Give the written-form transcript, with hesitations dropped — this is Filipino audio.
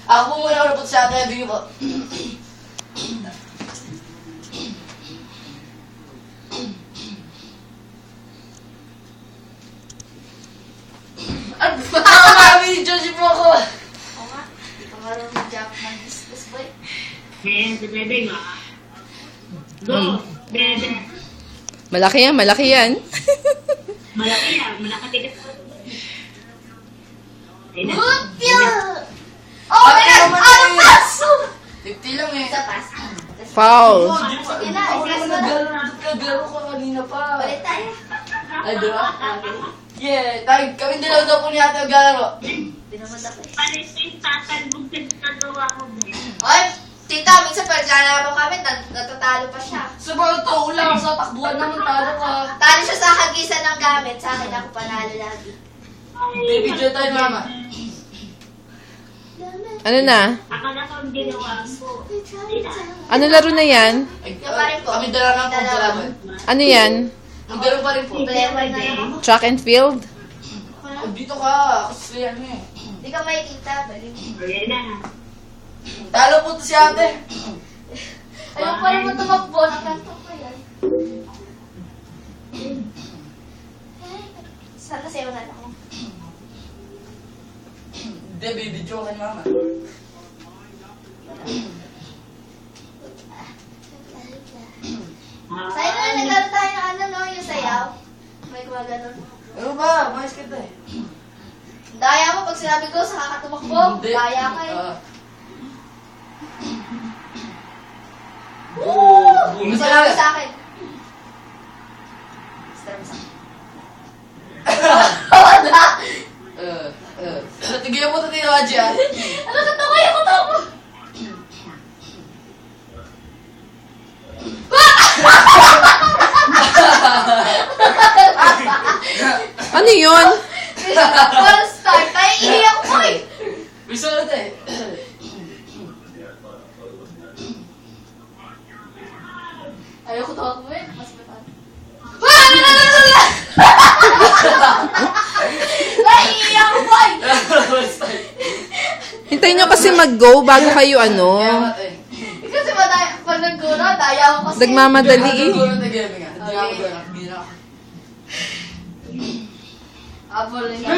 Ako po muna ako napot sa atin. Bigyan po. Ano ba? Mami, Joji po ako. Oo nga. Hindi ka marunong mag-jump ng business boy. Si Bebe nga. Go, Bebe. Malaki yan, malaki yan. Malaki yan, malaki ko. Good deal! Oh my God! Ano paso? 50 lang eh. Isa pas. Foul. Sige na, Ako ikas naman mo na. naglaro ka kanina pa. Balik tayo. Ay, di ba? Yeah, kami dalawa daw po ni ate maglalaro. Hindi naman ako eh. Palis yung tatalbog sa nagawa ko, Bebe. Oy, tita, minsan pag nalaban kami, natatalo pa siya. Sa mga to, ulang sa takbuhan naman talo ka. Talo siya sa hagisan ng gamit. Sa akin ako panalo lagi. Baby Joy tayo, mama. Ano na? Akala ko ang ginawa mo. Ano laro na yan? Ay, Yung pa rin po. kami dalawa lang po Dalawa. magkalaban. Ano yan? Magdaro pa rin po. Player na lang ako. Track and field? Oh, dito ka, kasi yan eh. Hindi ka makikita. Balik. Ayan na. Talo po to si ate. Ayaw pa rin mo tumakbo. Nakanto ko yan. Sana sa'yo na lang ako. Hindi, baby Joy kan mama. Sa'yo na lang naglaro tayo ng ano no, yung sayaw. May kuha ganun. Ano ba? Mais kita eh. Daya mo pag sinabi ko sa kakatumakbo. Hindi. Daya ka eh. Woo! Gusto Masaya mo sa akin. Gusto mo sa akin. Wala! Tigilan mo ito tinawa dyan. Ano ka tawa? Ayaw ko tawa! Ano yun? Full start. Tayo iiyak ko eh. Gusto ko ito eh. Ayaw ko tawa ko eh. Mas matan. Naiiyak ko boy! Hintayin nyo kasi mag-go bago kayo ano. Kasi pag nag-guro, daya ko kasi. Nagmamadali eh. Apple nga.